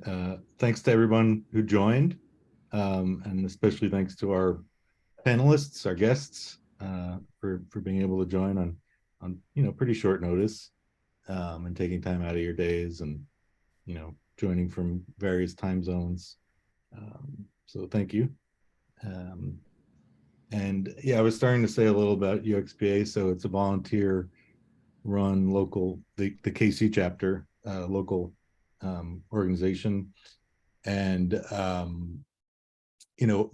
And thanks to everyone who joined, and especially thanks to our panelists, our guests, for being able to join on pretty short notice, and taking time out of your days, and joining from various time zones. So thank you. And yeah, I was starting to say a little about UXPA. So it's a volunteer run local, the KC chapter, local organization. And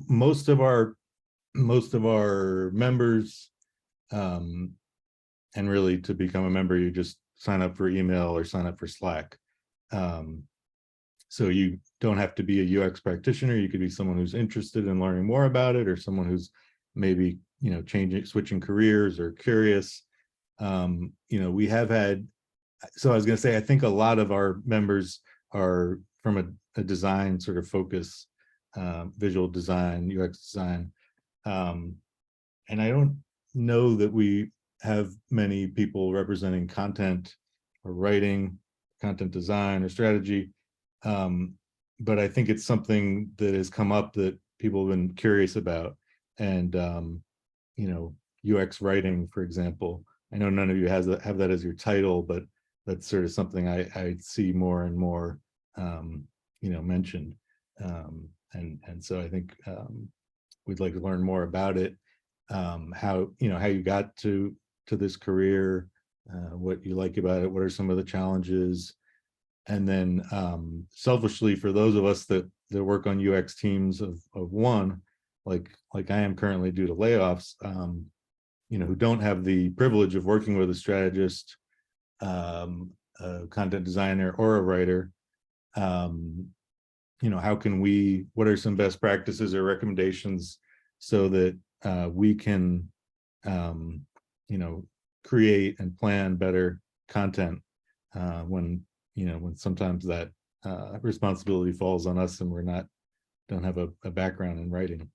most of our members, and really to become a member, you just sign up for email or sign up for Slack. So you don't have to be a UX practitioner. You could be someone who's interested in learning more about it, or someone who's maybe switching careers or curious. We have had, so I was going to say, I think a lot of our members are from a design sort of focus, visual design, UX design. And I don't know that we have many people representing content or writing, content design or strategy. But I think it's something that has come up that people have been curious about. And, UX writing, for example, I know none of you have that as your title, but that's sort of something I see more and more, mentioned. And so I think we'd like to learn more about it, how you got to this career, what you like about it, what are some of the challenges, and then selfishly, for those of us that work on UX teams of one, like I am currently due to layoffs, who don't have the privilege of working with a strategist, a content designer, or a writer. What are some best practices or recommendations so that we can, create and plan better content when sometimes that responsibility falls on us and don't have a background in writing.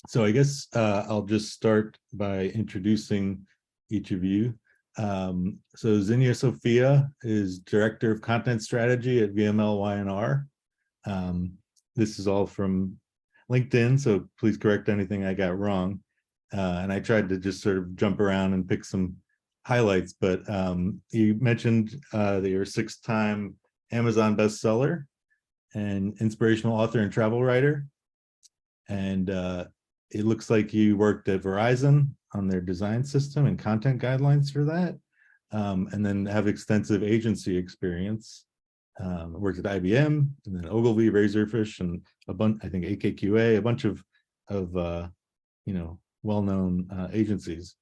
So I guess I'll just start by introducing each of you. So Zinnia Sophia is Director of Content Strategy at VML Y&R. This is all from LinkedIn, so please correct anything I got wrong. And I tried to just sort of jump around and pick some highlights, but you mentioned that you're a 6-time Amazon bestseller and inspirational author and travel writer. And it looks like you worked at Verizon on their design system and content guidelines for that, and then have extensive agency experience. Worked at IBM, and then Ogilvy, Razorfish, and I think AKQA, a bunch of well-known agencies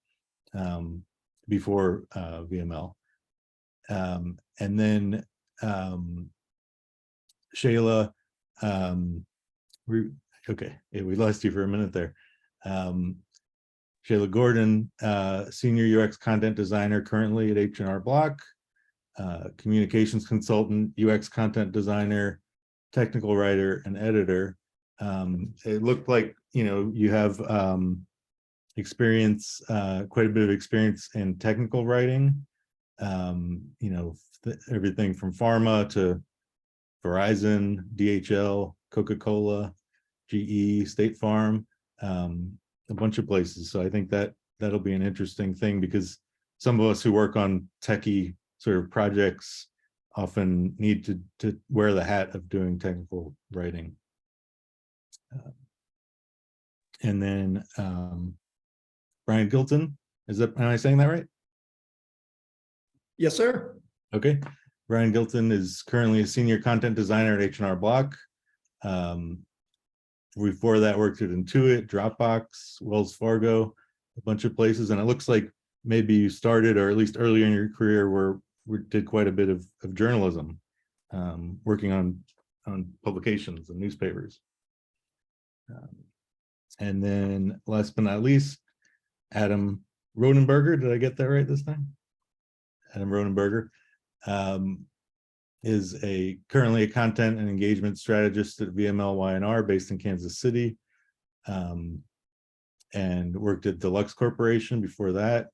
before VML. And then Shayla, we lost you for a minute there. Shayla Gordon, Senior UX Content Designer currently at H&R Block, Communications Consultant, UX Content Designer, Technical Writer, and Editor. It looked like, you have experience, quite a bit of experience in technical writing, everything from pharma to Verizon, DHL, Coca-Cola, GE, State Farm, a bunch of places. So I think that'll be an interesting thing, because some of us who work on techie sort of projects often need to wear the hat of doing technical writing. And then Brian Gilton, am I saying that right? Yes, sir. Okay. Brian Gilton is currently a senior content designer at H&R Block. Before that, worked at Intuit, Dropbox, Wells Fargo, a bunch of places. And it looks like maybe you started, or at least earlier in your career, where we did quite a bit of journalism, working on publications and newspapers. And then last but not least, Adam Rodenberger. Did I get that right this time? Adam Rodenberger is currently a content and engagement strategist at VML Y&R based in Kansas City, and worked at Deluxe Corporation before that,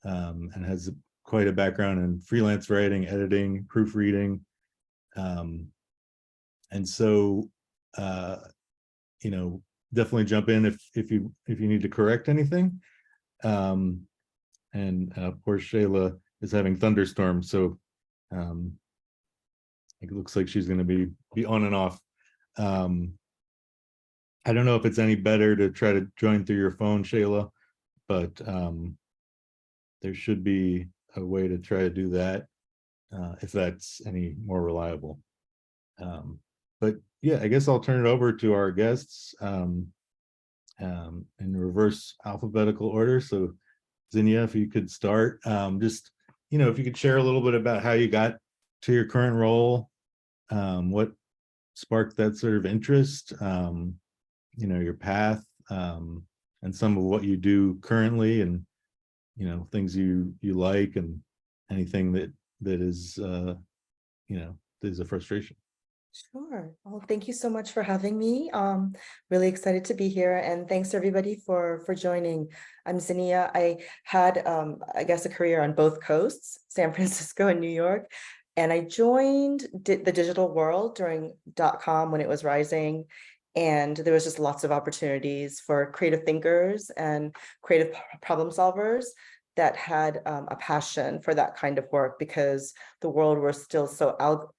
and has quite a background in freelance writing, editing, proofreading, And so, you know, definitely jump in if you need to correct anything. And poor Shayla is having thunderstorms, so it looks like she's going to be on and off. I don't know if it's any better to try to join through your phone, Shayla, but there should be a way to try to do that if that's any more reliable. But yeah, I guess I'll turn it over to our guests in reverse alphabetical order. So Zinnia, if you could start, just, you know, if you could share a little bit about how you got to your current role, what sparked that sort of interest, you know, your path, and some of what you do currently, and, you know, things you like, and anything that is, you know, is a frustration. Sure. Well, thank you so much for having me. Really excited to be here, and thanks everybody for joining. I'm Zinnia. I had, I guess, a career on both coasts, San Francisco and New York, and I joined the digital world during .com when it was rising, and there was just lots of opportunities for creative thinkers and creative problem solvers that had a passion for that kind of work, because the world was still so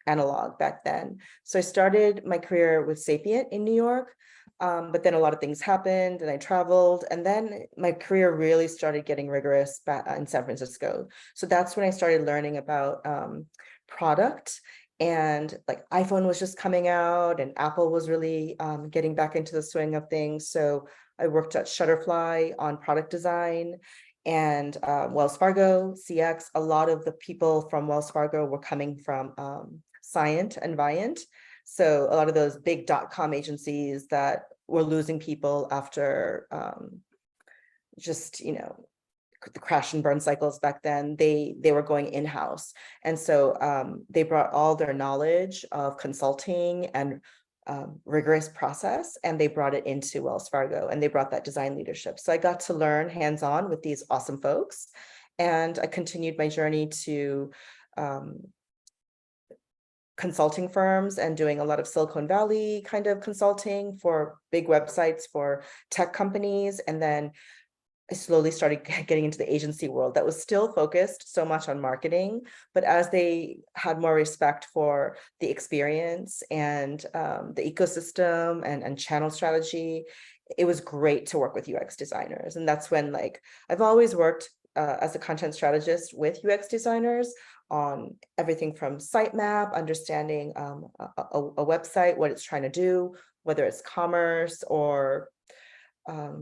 analog back then. So I started my career with Sapient in New York, but then a lot of things happened and I traveled, and then my career really started getting rigorous back in San Francisco. So that's when I started learning about product, and like iPhone was just coming out and Apple was really getting back into the swing of things. So I worked at Shutterfly on product design, and Wells Fargo, CX. A lot of the people from Wells Fargo were coming from Scient and Viant. So a lot of those big .com agencies that were losing people after just, you know, the crash and burn cycles back then, they were going in-house. And so they brought all their knowledge of consulting and rigorous process, and they brought it into Wells Fargo, and they brought that design leadership. So I got to learn hands-on with these awesome folks, and I continued my journey to consulting firms and doing a lot of Silicon Valley kind of consulting for big websites for tech companies. And then I slowly started getting into the agency world that was still focused so much on marketing, but as they had more respect for the experience and the ecosystem and channel strategy, it was great to work with UX designers. And that's when, like, I've always worked as a content strategist with UX designers on everything from sitemap, understanding a website, what it's trying to do, whether it's commerce or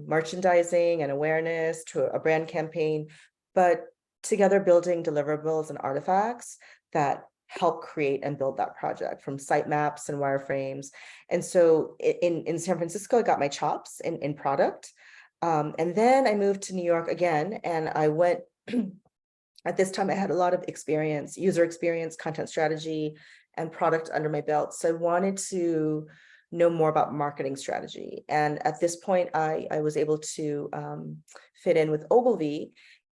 merchandising and awareness, to a brand campaign, but together building deliverables and artifacts that help create and build that project, from sitemaps and wireframes. And so in San Francisco, I got my chops in product. And then I moved to New York again, and I went, at this time I had a lot of experience, user experience, content strategy, and product under my belt. So I wanted to know more about marketing strategy. And at this point, I was able to fit in with Ogilvy,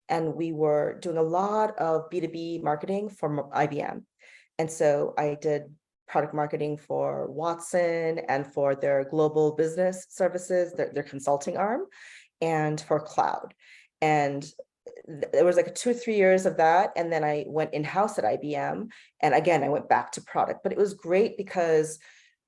and we were doing a lot of B2B marketing for IBM. And so I did product marketing for Watson and for their global business services, their consulting arm, and for cloud. And there was like 2 or 3 years of that. And then I went in-house at IBM. And again, I went back to product, but it was great because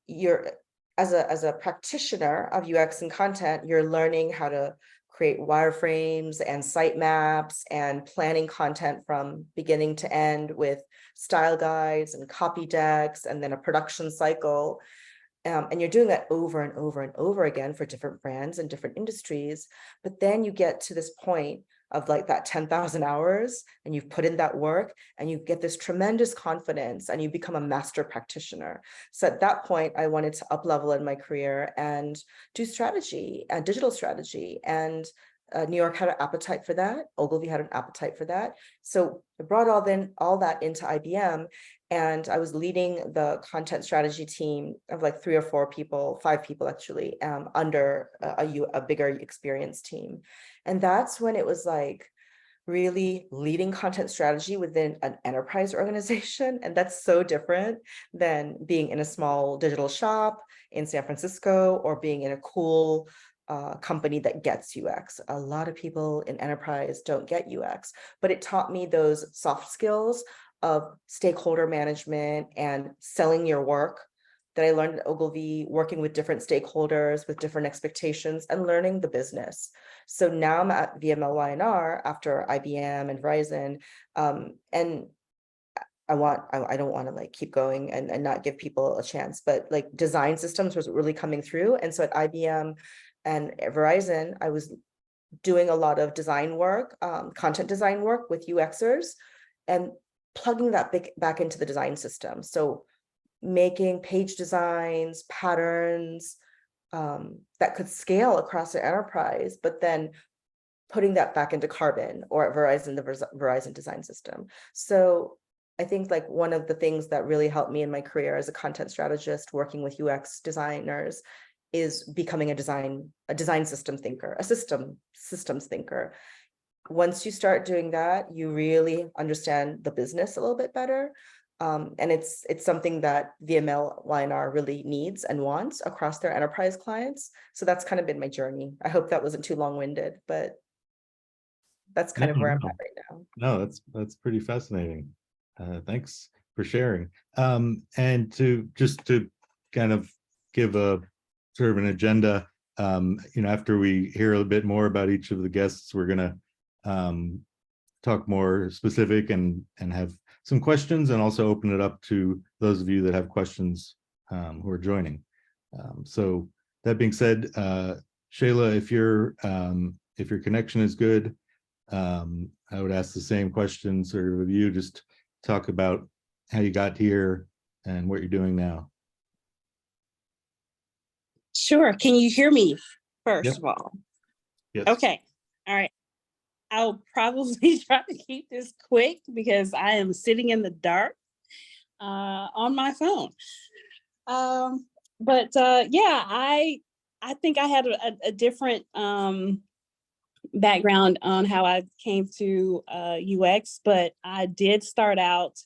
you're, as a practitioner of UX and content, you're learning how to create wireframes and sitemaps and planning content from beginning to end with style guides and copy decks, and then a production cycle. And you're doing that over and over and over again for different brands and different industries. But then you get to this point of like that 10,000 hours, and you've put in that work, and you get this tremendous confidence, and you become a master practitioner. So at that point, I wanted to up level in my career and do strategy and digital strategy. And New York had an appetite for that. Ogilvy had an appetite for that. So I brought all that into IBM, and I was leading the content strategy team of like 3 or 4 people, 5 people actually, under a bigger experienced team. And that's when it was like, really leading content strategy within an enterprise organization. And that's so different than being in a small digital shop in San Francisco or being in a cool company that gets UX. A lot of people in enterprise don't get UX, but it taught me those soft skills of stakeholder management and selling your work that I learned at Ogilvy, working with different stakeholders with different expectations and learning the business. So now I'm at VMLY&R after IBM and Verizon, and I don't want to like keep going and not give people a chance, but like design systems was really coming through. And so at IBM and Verizon, I was doing a lot of design work, content design work with UXers and plugging that back into the design system. So making page designs, patterns that could scale across the enterprise, but then putting that back into Carbon or at Verizon, the Verizon design system. So I think like one of the things that really helped me in my career as a content strategist working with UX designers is becoming a design system thinker, a systems thinker. Once you start doing that, you really understand the business a little bit better. And it's something that VML/Y&R really needs and wants across their enterprise clients. So that's kind of been my journey. I hope that wasn't too long-winded, but that's kind of where I'm at right now. No, that's pretty fascinating. Thanks for sharing. And to kind of give a sort of an agenda, after we hear a little bit more about each of the guests, we're gonna talk more specific and have some questions, and also open it up to those of you that have questions who are joining. So that being said, Shayla, if your connection is good, I would ask the same question sort of you, just talk about how you got here and what you're doing now. Sure. Can you hear me first of all? Yes. Okay. All right. I'll probably try to keep this quick because I am sitting in the dark on my phone. Yeah, I think I had a different background on how I came to UX, but I did start out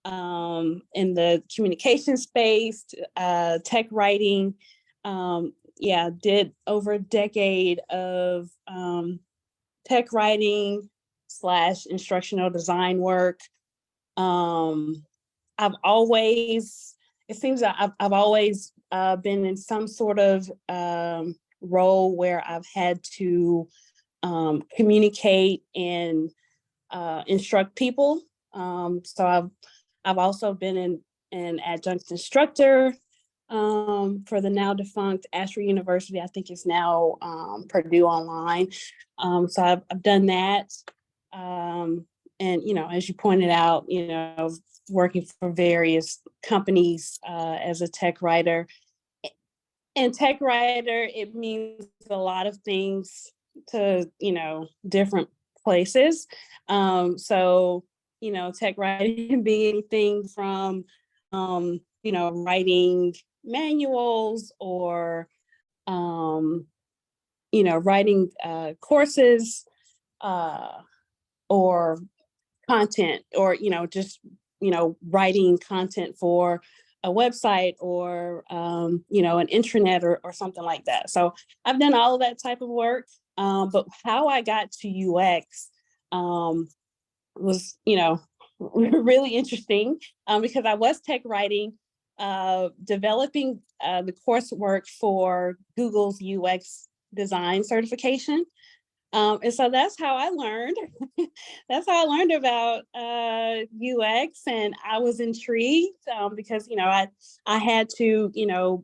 in the communication space, tech writing. Did over a decade of tech writing / instructional design work. I've always been in some sort of role where I've had to communicate and instruct people. So I've also been an adjunct instructor for the now defunct Ashford University. I think it's now Purdue Online. So I've done that. And, as you pointed out, working for various companies as a tech writer. And tech writer, it means a lot of things to, different places. So, tech writing can be anything from, writing manuals or, writing courses or content, or, just, writing content for a website or, an intranet or something like that. So I've done all of that type of work. But how I got to UX was, really interesting because I was tech writing, developing the coursework for Google's UX design certification. And so that's how I learned. That's how I learned about UX, and I was intrigued because I had to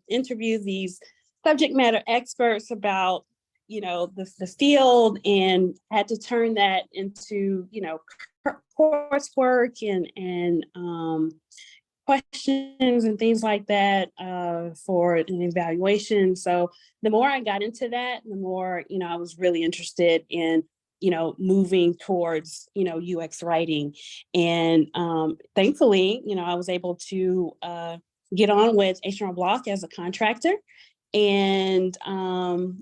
interview these subject matter experts about the field, and had to turn that into coursework and questions and things like that for an evaluation. So the more I got into that, the more, I was really interested in, moving towards, UX writing. And thankfully, I was able to get on with H&R Block as a contractor, and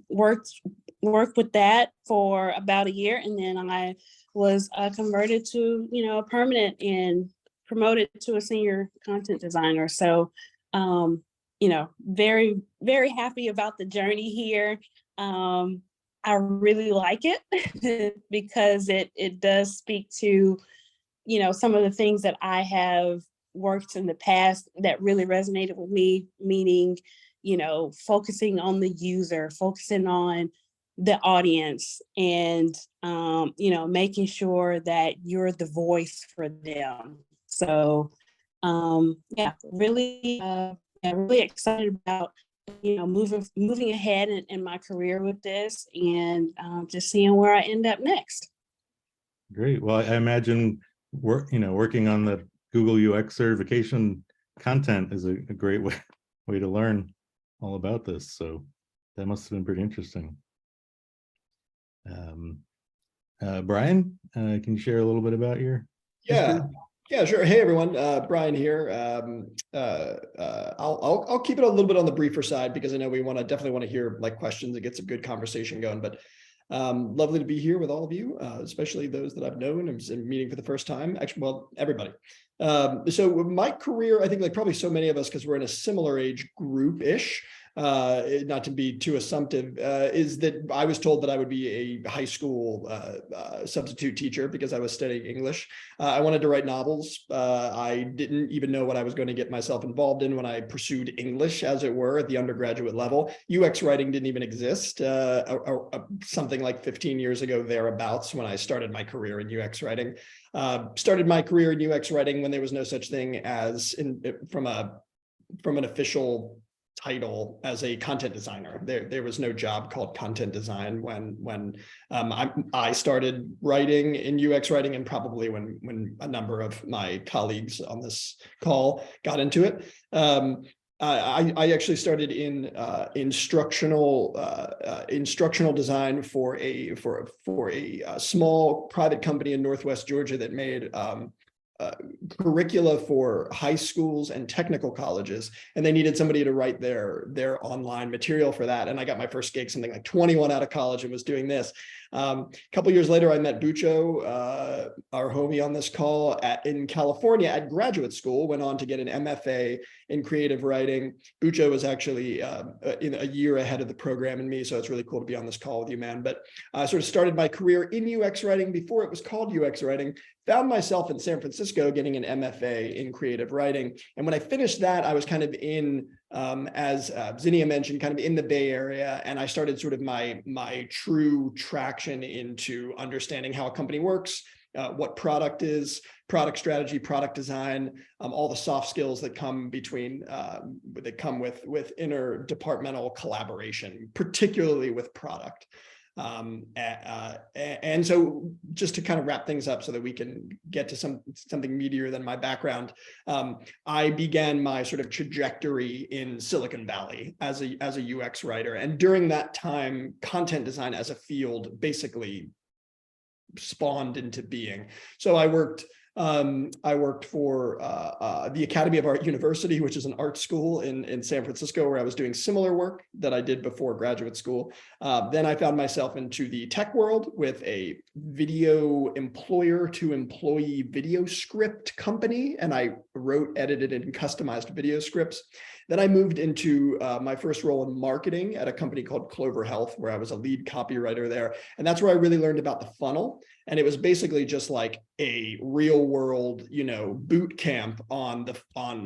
worked worked with that for about a year, and then I was converted to, a permanent and promoted to a senior content designer. So, very, very happy about the journey here. I really like it because it does speak to, some of the things that I have worked in the past that really resonated with me, meaning, focusing on the user, focusing on the audience, and, making sure that you're the voice for them. So, really, really excited about, moving ahead in my career with this, and just seeing where I end up next. Great. Well, I imagine working on the Google UX certification content is a great way to learn all about this. So that must have been pretty interesting. Brian, can you share a little bit about your history? Yeah, sure. Hey, everyone. Brian here. I'll keep it a little bit on the briefer side because I know we definitely want to hear like questions and get some good conversation going. But lovely to be here with all of you, especially those that I've known and meeting for the first time. Actually, well, everybody. So my career, I think like probably so many of us, because we're in a similar age group-ish, not to be too assumptive, is that I was told that I would be a high school substitute teacher because I was studying English. I wanted to write novels. I didn't even know what I was going to get myself involved in when I pursued English, as it were, at the undergraduate level. UX writing didn't even exist something like 15 years ago, thereabouts, when I started my career in UX writing. Started my career in UX writing when there was no such thing as, from an official title, as a content designer. There was no job called content design when I started writing in UX writing, and probably when a number of my colleagues on this call got into it. I actually started in instructional design for a small private company in Northwest Georgia that made curricula for high schools and technical colleges, and they needed somebody to write their online material for that. And I got my first gig something like 21 out of college and was doing this. A couple years later, I met Bucho, our homie on this call, in California at graduate school, went on to get an MFA in creative writing. Bucho was actually in a year ahead of the program and me, so it's really cool to be on this call with you, man. But I sort of started my career in UX writing before it was called UX writing, found myself in San Francisco getting an MFA in creative writing. And when I finished that, I was kind of in, as Zinnia mentioned, kind of in the Bay Area. And I started sort of my true traction into understanding how a company works, what product is, product strategy, product design, all the soft skills that come between, that come with interdepartmental collaboration, particularly with product. And so just to kind of wrap things up so that we can get to something meatier than my background, I began my sort of trajectory in Silicon Valley as a UX writer. And during that time, content design as a field basically spawned into being. So I worked for the Academy of Art University, which is an art school in San Francisco, where I was doing similar work that I did before graduate school. Then I found myself into the tech world with a video employer to employee video script company, and I wrote, edited, and customized video scripts. Then I moved into my first role in marketing at a company called Clover Health, where I was a lead copywriter there. And that's where I really learned about the funnel. And it was basically just like a real world, boot camp on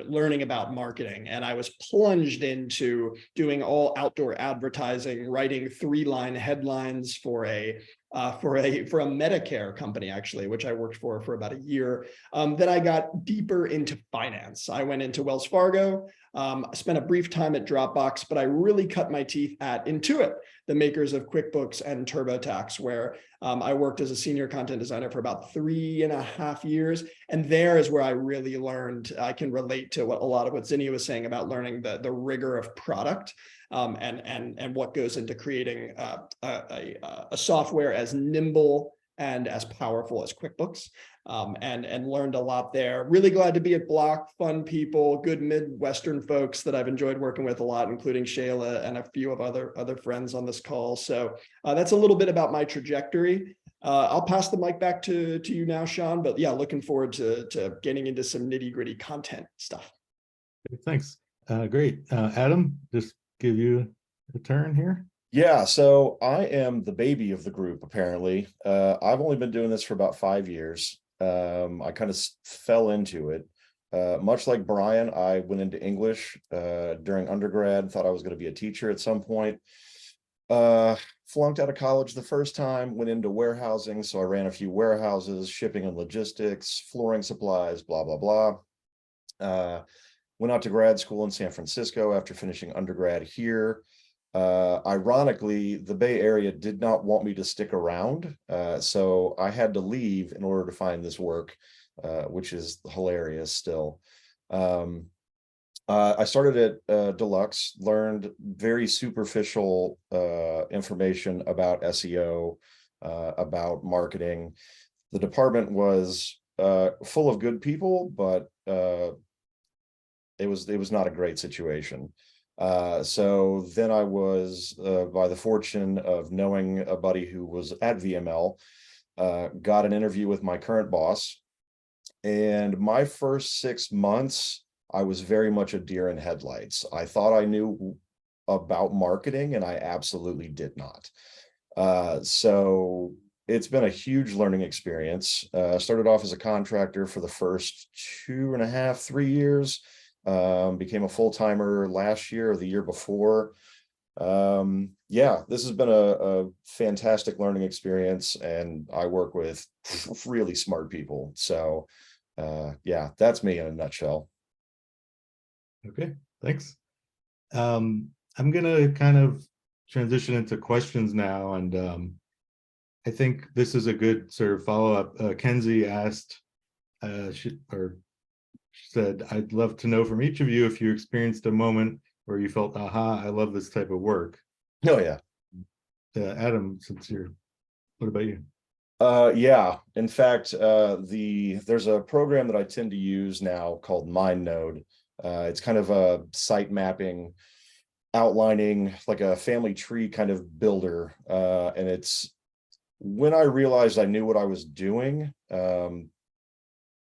learning about marketing. And I was plunged into doing all outdoor advertising, writing 3-line headlines for a Medicare company, actually, which I worked for about a year. Then I got deeper into finance. I went into Wells Fargo. I spent a brief time at Dropbox, but I really cut my teeth at Intuit, the makers of QuickBooks and TurboTax, where I worked as a senior content designer for about 3.5 years. And there is where I really learned, I can relate to a lot of what Zinnia was saying about learning the rigor of product, and what goes into creating a software as nimble and as powerful as QuickBooks. And learned a lot there. Really glad to be at Block, fun people, good Midwestern folks that I've enjoyed working with a lot, including Shayla and a few of other friends on this call. So that's a little bit about my trajectory. I'll pass the mic back to you now, Sean, but yeah, looking forward to getting into some nitty-gritty content stuff. Thanks. Great. Adam, just give you a turn here. Yeah, so I am the baby of the group, apparently. I've only been doing this for about 5 years. I kind of fell into it. Much like Brian, I went into English during undergrad, thought I was going to be a teacher at some point. Flunked out of college the first time, went into warehousing, so I ran a few warehouses, shipping and logistics, flooring supplies, blah, blah, blah. Went out to grad school in San Francisco after finishing undergrad here. Ironically, the Bay Area did not want me to stick around, so I had to leave in order to find this work, which is hilarious still. I started at Deluxe, learned very superficial information about SEO, about marketing. The department was full of good people, but it was not a great situation. So then I was, by the fortune of knowing a buddy who was at VML, got an interview with my current boss. And my first 6 months, I was very much a deer in headlights. I thought I knew about marketing, and I absolutely did not. So it's been a huge learning experience. Started off as a contractor for the first 2.5, 3 years. Became a full-timer last year or the year before. Yeah, this has been a fantastic learning experience, and I work with really smart people. So yeah, that's me in a nutshell. Okay, thanks. I'm gonna kind of transition into questions now, and I think this is a good sort of follow-up. Kenzie asked, said, I'd love to know from each of you if you experienced a moment where you felt, aha, I love this type of work. Oh yeah. Adam, what about you? Yeah, in fact, there's a program that I tend to use now called MindNode. It's kind of a site mapping, outlining, like a family tree kind of builder. And it's when I realized I knew what I was doing,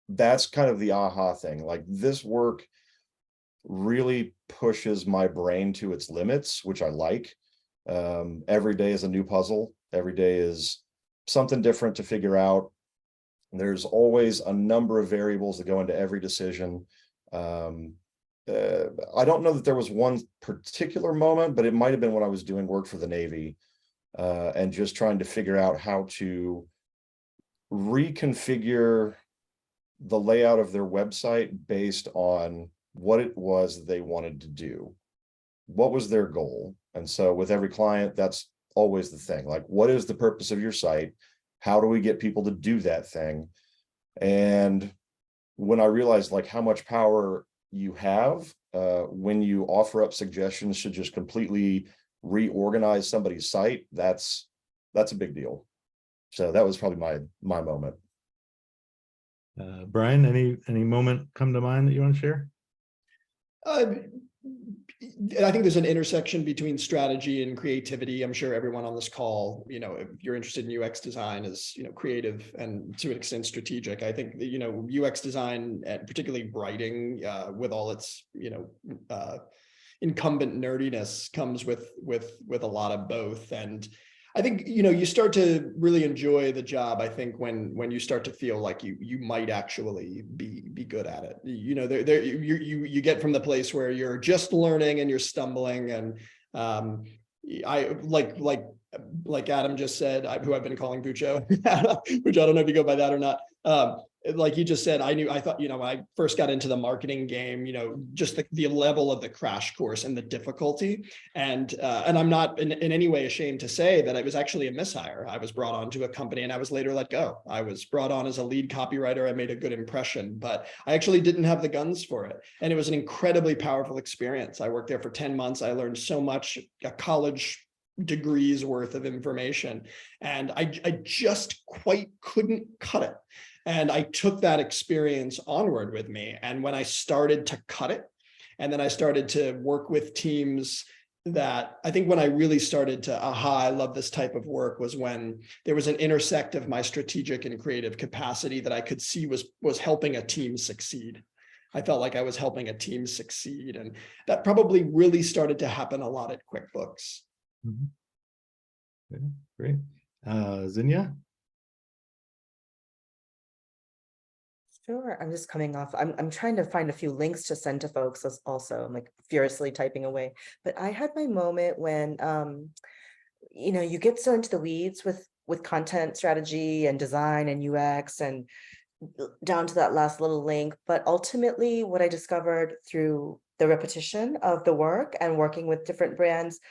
that's kind of the aha thing. Like, this work really pushes my brain to its limits, which I like. Every day is a new puzzle. Every day is something different to figure out. There's always a number of variables that go into every decision. I don't know that there was one particular moment, but it might have been when I was doing work for the Navy, and just trying to figure out how to reconfigure the layout of their website based on what it was they wanted to do. What was their goal? And so with every client, that's always the thing. Like, what is the purpose of your site? How do we get people to do that thing? And when I realized like how much power you have when you offer up suggestions to just completely reorganize somebody's site, that's a big deal. So that was probably my moment. Brian, any moment come to mind that you want to share? I think there's an intersection between strategy and creativity. I'm sure everyone on this call, if you're interested in UX design, is, creative and to an extent strategic. I think that, UX design, and particularly writing, with all its, incumbent nerdiness, comes with a lot of both. And I think, you start to really enjoy the job, I think, when you start to feel like you might actually be good at it. You get from the place where you're just learning and you're stumbling, and I like Adam just said, who I've been calling Bucho, which I don't know if you go by that or not. Like he just said, I thought, when I first got into the marketing game, just the level of the crash course and the difficulty. And I'm not in any way ashamed to say that it was actually a mishire. I was brought on to a company and I was later let go. I was brought on as a lead copywriter. I made a good impression, but I actually didn't have the guns for it. And it was an incredibly powerful experience. I worked there for 10 months. I learned so much, a college degrees worth of information. And I just quite couldn't cut it. And I took that experience onward with me. And when I started to cut it, and then I started to work with teams, that I think when I really started to, I love this type of work, was when there was an intersect of my strategic and creative capacity that I could see was helping a team succeed. I felt like I was helping a team succeed. And that probably really started to happen a lot at QuickBooks. Mhm. Okay, great. Zinnia? Sure, I'm just coming off. I'm trying to find a few links to send to folks also. I'm like furiously typing away. But I had my moment when you get so into the weeds with content strategy and design and UX and down to that last little link. But ultimately, what I discovered through the repetition of the work and working with different brands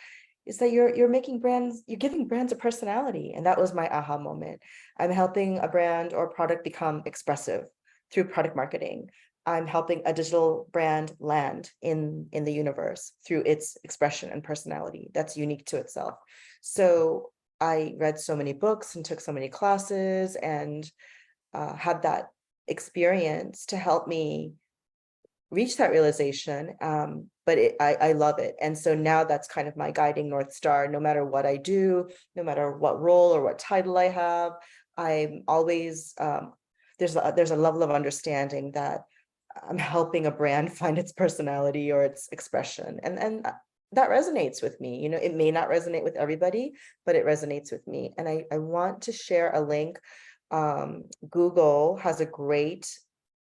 is that you're making brands, you're giving brands a personality. And that was my aha moment. I'm helping a brand or product become expressive through product marketing. I'm helping a digital brand land in the universe through its expression and personality that's unique to itself. So I read so many books and took so many classes and had that experience to help me reach that realization. But I love it. And so now that's kind of my guiding North Star. No matter what I do, no matter what role or what title I have, I'm always, there's a level of understanding that I'm helping a brand find its personality or its expression. And that resonates with me. It may not resonate with everybody, but it resonates with me. And I want to share a link. Google has a great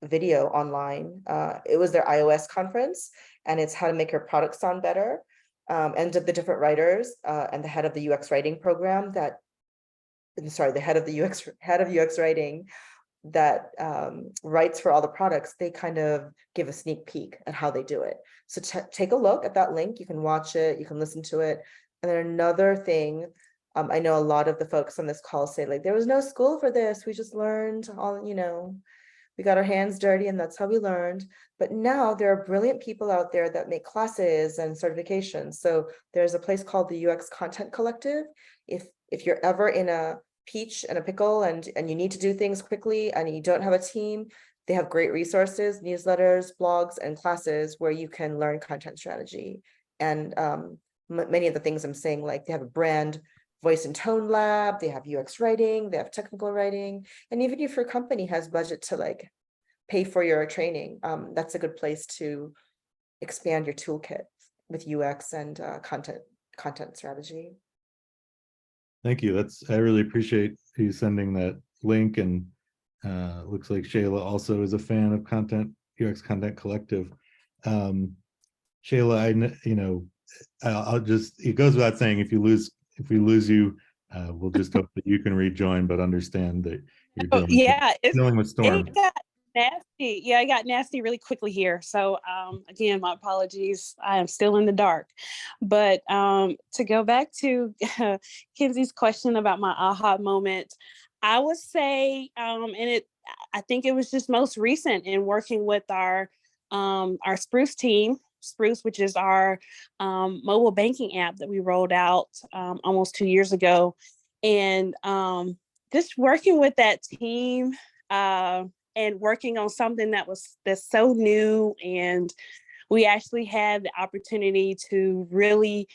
video online. It was their iOS conference, and it's how to make your product sound better. And the different writers and the head of the UX writing program the head of UX writing that writes for all the products, they kind of give a sneak peek at how they do it. So take a look at that link. You can watch it, you can listen to it. And then another thing, I know a lot of the folks on this call say, like, there was no school for this. We just learned we got our hands dirty and that's how we learned. But now there are brilliant people out there that make classes and certifications. So there's a place called the UX Content Collective. If you're ever in a peach and a pickle and you need to do things quickly and you don't have a team, they have great resources, newsletters, blogs, and classes where you can learn content strategy. And many of the things I'm saying, like they have a brand voice and tone lab, they have UX writing, they have technical writing. And even if your company has budget to like pay for your training, that's a good place to expand your toolkit with UX and content strategy. Thank you. I really appreciate you sending that link. And looks like Shayla also is a fan of UX Content Collective. Shayla, I'll just, it goes without saying, if we lose you, we'll just hope that you can rejoin, but understand that you're dealing with storms. It got nasty. Yeah, it got nasty really quickly here. So again, my apologies. I am still in the dark. But to go back to Kenzie's question about my aha moment, I would say, I think it was just most recent in working with our Spruce team. Spruce, which is our mobile banking app that we rolled out almost 2 years ago. And just working with that team and working on something that's so new. And we actually had the opportunity to really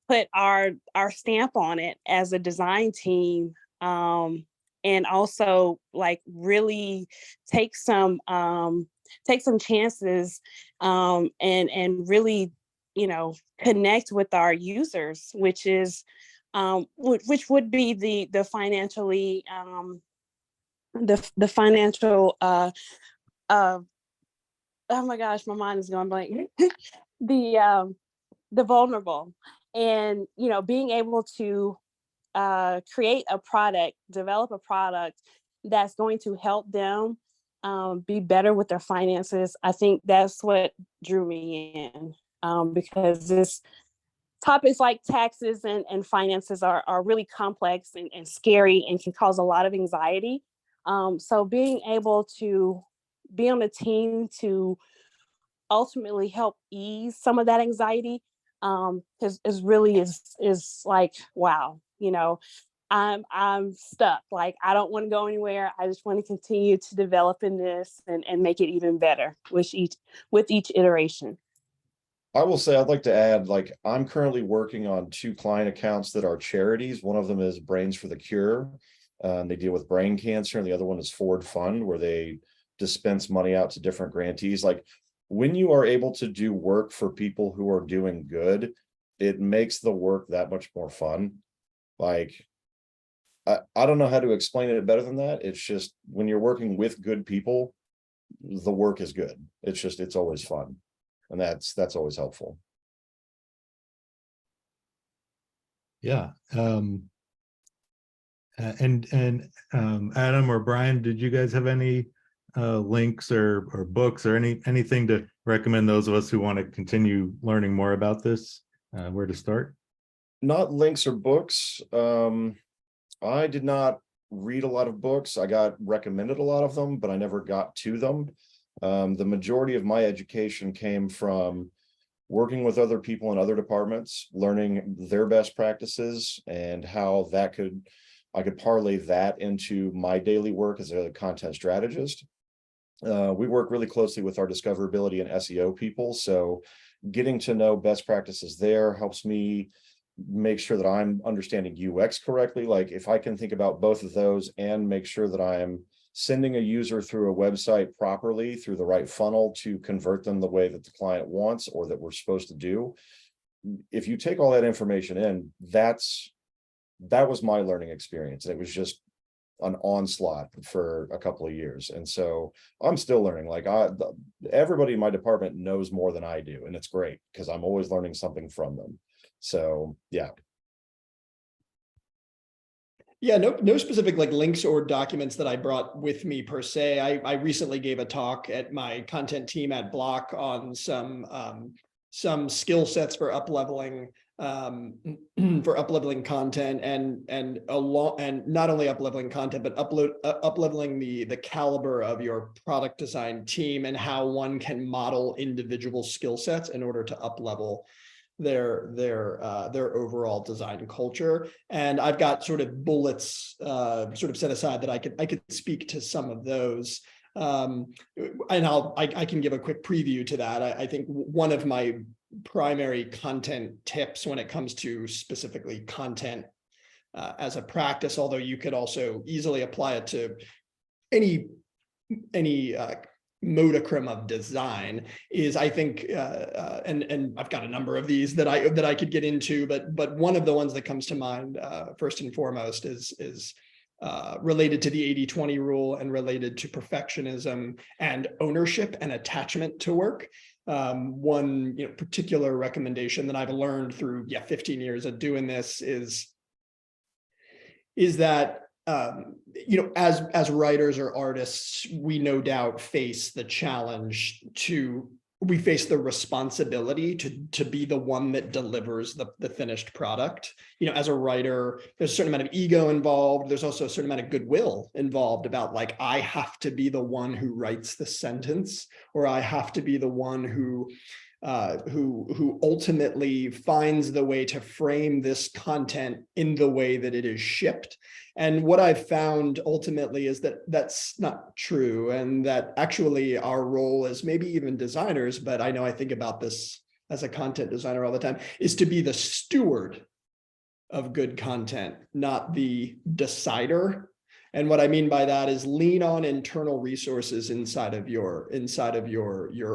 put our stamp on it as a design team. And also like really take some chances and really, connect with our users, which is which would be the financially the financial oh my gosh, my mind is going blank. the vulnerable, and being able to develop a product that's going to help them be better with their finances. I think that's what drew me in, because this topics like taxes and finances are really complex and scary and can cause a lot of anxiety. So being able to be on a team to ultimately help ease some of that anxiety because is really is like, wow, you know, I'm stuck. Like, I don't want to go anywhere. I just want to continue to develop in this and make it even better with each iteration. I will say I'd like to add, like, I'm currently working on 2 client accounts that are charities. One of them is Brains for the Cure. They deal with brain cancer, and the other one is Ford Fund, where they dispense money out to different grantees. Like, when you are able to do work for people who are doing good, it makes the work that much more fun. Like, I don't know how to explain it better than that. It's just when you're working with good people, the work is good. It's always fun. And that's always helpful. Yeah. And Adam or Brian, did you guys have any links or books or anything to recommend those of us who want to continue learning more about this? Where to start? Not links or books. I did not read a lot of books. I got recommended a lot of them, but I never got to them. The majority of my education came from working with other people in other departments, learning their best practices and how I could parlay that into my daily work as a content strategist. We work really closely with our discoverability and SEO people, so getting to know best practices there helps me make sure that I'm understanding UX correctly. Like, if I can think about both of those and make sure that I'm sending a user through a website properly through the right funnel to convert them the way that the client wants or that we're supposed to do. If you take all that information in, that was my learning experience. It was just an onslaught for a couple of years. And so I'm still learning. Like, everybody in my department knows more than I do. And it's great because I'm always learning something from them. So, yeah. Yeah, no specific like links or documents that I brought with me per se. I recently gave a talk at my content team at Block on some skill sets for up-leveling content and not only up-leveling content, but up-leveling the caliber of your product design team and how one can model individual skill sets in order to up-level their overall design culture. And I've got sort of bullets sort of set aside that I could speak to some of those. And I can give a quick preview to that. I think one of my primary content tips when it comes to specifically content as a practice, although you could also easily apply it to any modicum of design, is I think and I've got a number of these that I could get into, but one of the ones that comes to mind first and foremost is related to the 80-20 rule and related to perfectionism and ownership and attachment to work. One particular recommendation that I've learned through 15 years of doing this is that as writers or artists, we no doubt face the challenge we face the responsibility to be the one that delivers the finished product. As a writer, there's a certain amount of ego involved. There's also a certain amount of goodwill involved about, like, I have to be the one who writes the sentence, or I have to be the one who ultimately finds the way to frame this content in the way that it is shipped. And what I've found ultimately is that that's not true, and that actually our role as maybe even designers, but I know I think about this as a content designer all the time, is to be the steward of good content, not the decider. And what I mean by that is lean on internal resources inside of your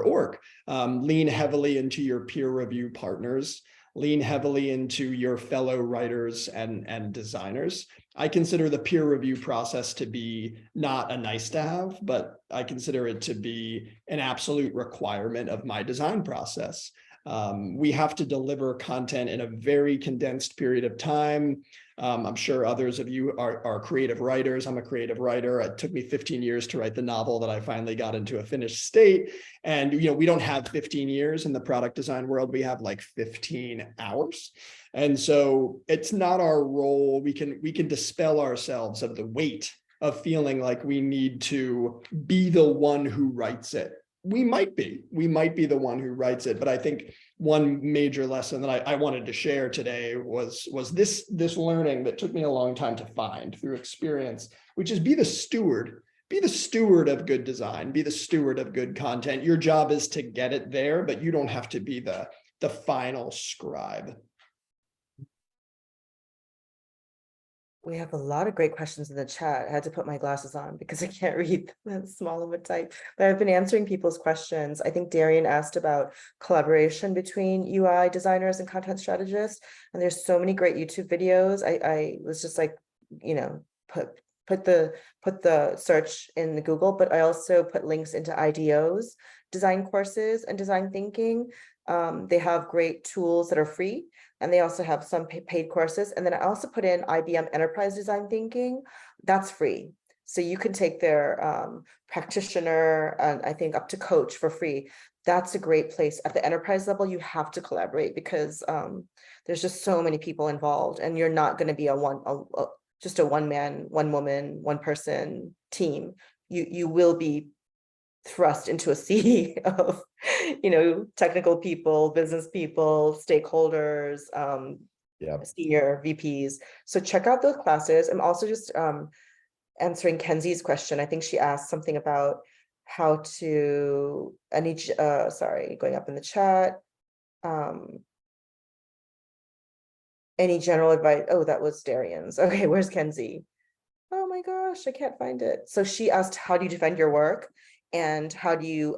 org. Lean heavily into your peer review partners. Lean heavily into your fellow writers and designers. I consider the peer review process to be not a nice to have, but I consider it to be an absolute requirement of my design process. We have to deliver content in a very condensed period of time. I'm sure others of you are creative writers. I'm a creative writer. It took me 15 years to write the novel that I finally got into a finished state. And we don't have 15 years in the product design world. We have like 15 hours. And so it's not our role. We can dispel ourselves of the weight of feeling like we need to be the one who writes it we might be the one who writes it. But I think one major lesson that I wanted to share today was this learning that took me a long time to find through experience, which is be the steward of good design, be the steward of good content. Your job is to get it there, but you don't have to be the final scribe. We have a lot of great questions in the chat. I had to put my glasses on because I can't read that small of a type, but I've been answering people's questions. I think Darian asked about collaboration between UI designers and content strategists, and there's so many great YouTube videos. I was just like, you know, put the search in the Google, but I also put links into IDEO's design courses and design thinking. They have great tools that are free, and they also have some paid courses. And then I also put in IBM Enterprise Design Thinking. That's free. So you can take their practitioner, and I think up to coach for free. That's a great place. At the enterprise level, you have to collaborate because there's just so many people involved, and you're not going to be just a one man, one woman, one person team. You will be thrust into a sea of, you know, technical people, business people, stakeholders, senior VPs. So check out those classes. I'm also just answering Kenzie's question. I think she asked something about how to, going up in the chat. Any general advice? Oh, that was Darian's. Okay, where's Kenzie? Oh my gosh, I can't find it. So she asked, how do you defend your work? And how do you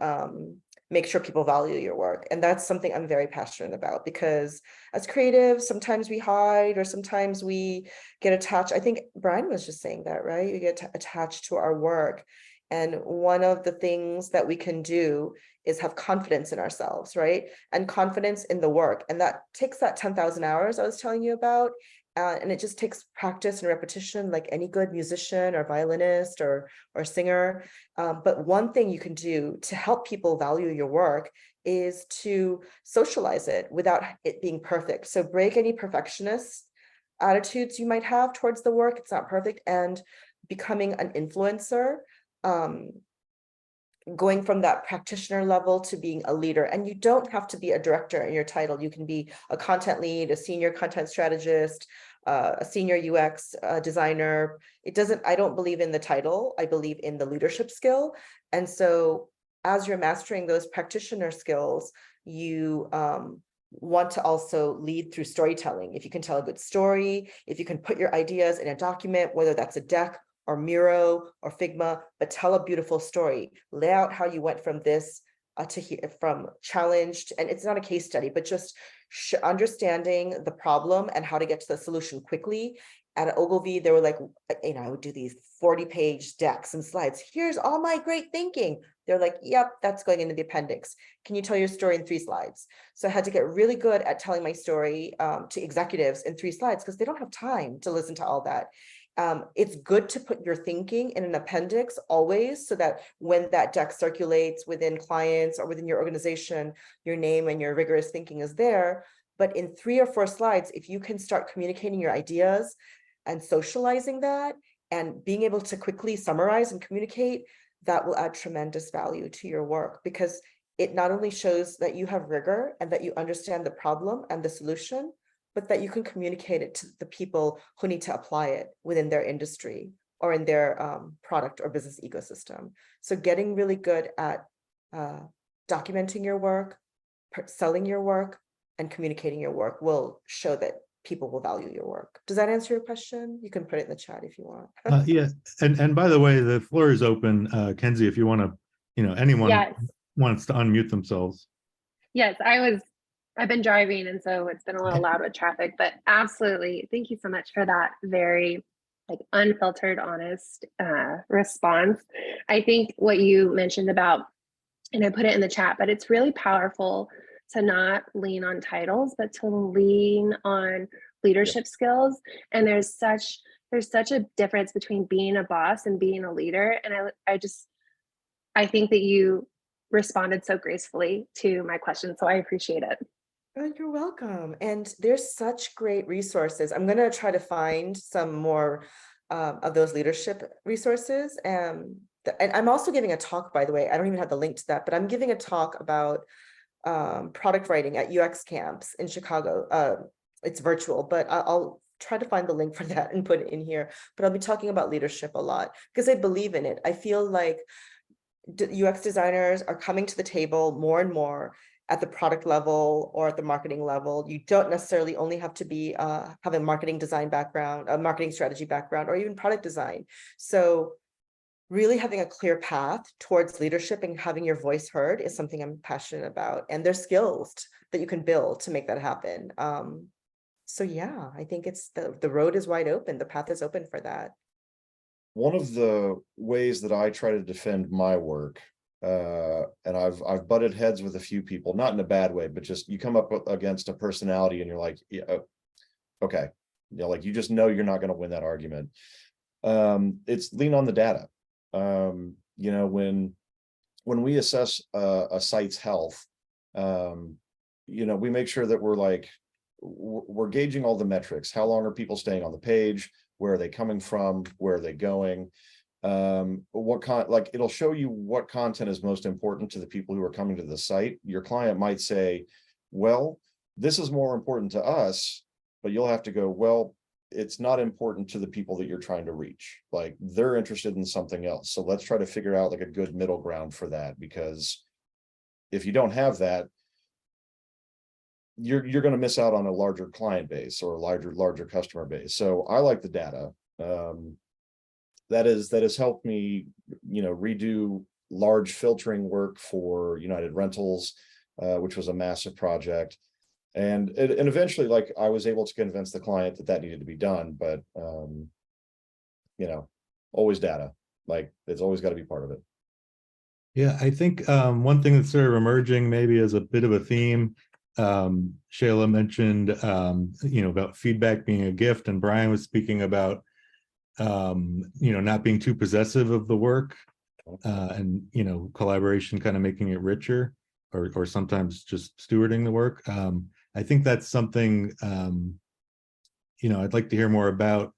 make sure people value your work? And that's something I'm very passionate about, because as creatives, sometimes we hide, or sometimes we get attached. I think Brian was just saying that, right? You get attached to our work. And one of the things that we can do is have confidence in ourselves, right? And confidence in the work. And that takes that 10,000 hours I was telling you about. And it just takes practice and repetition, like any good musician or violinist or singer. But one thing you can do to help people value your work is to socialize it without it being perfect. So break any perfectionist attitudes you might have towards the work. It's not perfect. And becoming an influencer, going from that practitioner level to being a leader. And you don't have to be a director in your title. You can be a content lead, a senior content strategist, a senior UX designer. I don't believe in the title. I believe in the leadership skill. And so as you're mastering those practitioner skills, you want to also lead through storytelling. If you can tell a good story, if you can put your ideas in a document, whether that's a deck or Miro or Figma, but tell a beautiful story. Lay out how you went from this to here, from challenged, and it's not a case study, but just understanding the problem and how to get to the solution quickly. At Ogilvy, they were like, you know, I would do these 40-page decks and slides. Here's all my great thinking. They're like, yep, that's going into the appendix. Can you tell your story in 3 slides? So I had to get really good at telling my story to executives in 3 slides, because they don't have time to listen to all that. It's good to put your thinking in an appendix always, so that when that deck circulates within clients or within your organization, your name and your rigorous thinking is there. But in 3 or 4 slides, if you can start communicating your ideas and socializing that and being able to quickly summarize and communicate, that will add tremendous value to your work, because it not only shows that you have rigor and that you understand the problem and the solution, but that you can communicate it to the people who need to apply it within their industry or in their product or business ecosystem. So getting really good at documenting your work, selling your work, and communicating your work will show that people will value your work. Does that answer your question? You can put it in the chat if you want. Yeah, and by the way, the floor is open. Kenzie, if you want to, you know, anyone wants to unmute themselves. Yes, I've been driving, and so it's been a little loud with traffic, but absolutely. Thank you so much for that very unfiltered, honest response. I think what you mentioned about, and I put it in the chat, but it's really powerful to not lean on titles, but to lean on leadership skills. And there's such a difference between being a boss and being a leader. And I think that you responded so gracefully to my question. So I appreciate it. Oh, you're welcome. And there's such great resources. I'm going to try to find some more of those leadership resources. and I'm also giving a talk, by the way, I don't even have the link to that, but I'm giving a talk about product writing at UX camps in Chicago. It's virtual, but I'll try to find the link for that and put it in here. But I'll be talking about leadership a lot because I believe in it. I feel like UX designers are coming to the table more and more at the product level or at the marketing level. You don't necessarily only have to be have a marketing design background, a marketing strategy background, or even product design. So really having a clear path towards leadership and having your voice heard is something I'm passionate about. And there's skills that you can build to make that happen. So yeah, I think it's the road is wide open. The path is open for that. One of the ways that I try to defend my work, and I've butted heads with a few people, not in a bad way, but just you come up against a personality and you're like, yeah, okay, you know, like you just know you're not going to win that argument. It's lean on the data. You know, when we assess a site's health, you know, we make sure that we're gauging all the metrics. How long are people staying on the page? Where are they coming from? Where are they going? It'll show you what content is most important to the people who are coming to the site. Your client might say, well, this is more important to us, but you'll have to go, well, it's not important to the people that you're trying to reach. Like they're interested in something else. So let's try to figure out like a good middle ground for that, because if you don't have that, you're going to miss out on a larger client base or a larger customer base. So I like the data. That has helped me, you know, redo large filtering work for United Rentals, which was a massive project. And eventually, like, I was able to convince the client that needed to be done, but you know, always data, like it's always got to be part of it. Yeah, I think one thing that's sort of emerging maybe as a bit of a theme, Shayla mentioned, you know, about feedback being a gift, and Brian was speaking about, you know, not being too possessive of the work, and, you know, collaboration kind of making it richer, or sometimes just stewarding the work. I think that's something, you know, I'd like to hear more about.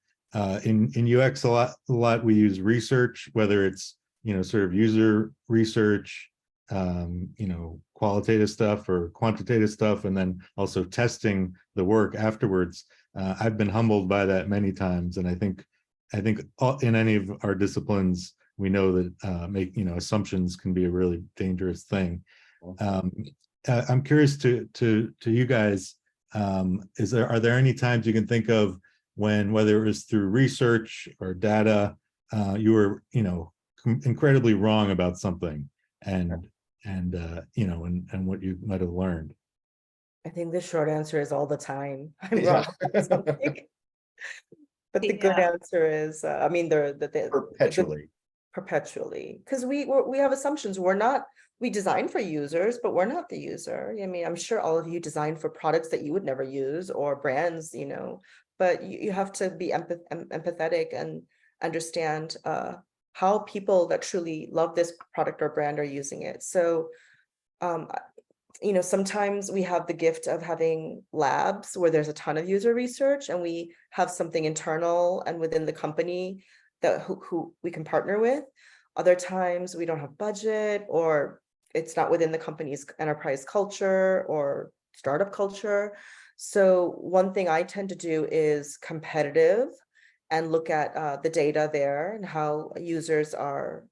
In UX, a lot we use research, whether it's, you know, sort of user research, you know, qualitative stuff or quantitative stuff, and then also testing the work afterwards. I've been humbled by that many times, and I think in any of our disciplines, we know that you know, assumptions can be a really dangerous thing. I'm curious to you guys, are there any times you can think of when, whether it was through research or data, you were, you know, incredibly wrong about something, and you know, and what you might have learned? I think the short answer is all the time. I'm Yeah. wrong about something. But the good Yeah. answer is, I mean, Perpetually. perpetually, because we have assumptions. We design for users, but we're not the user. I mean, I'm sure all of you design for products that you would never use, or brands, you know, but you have to be empathetic and understand how people that truly love this product or brand are using it. So, you know, sometimes we have the gift of having labs where there's a ton of user research, and we have something internal and within the company that who we can partner with. Other times we don't have budget, or it's not within the company's enterprise culture or startup culture. So one thing I tend to do is competitive and look at the data there and how users are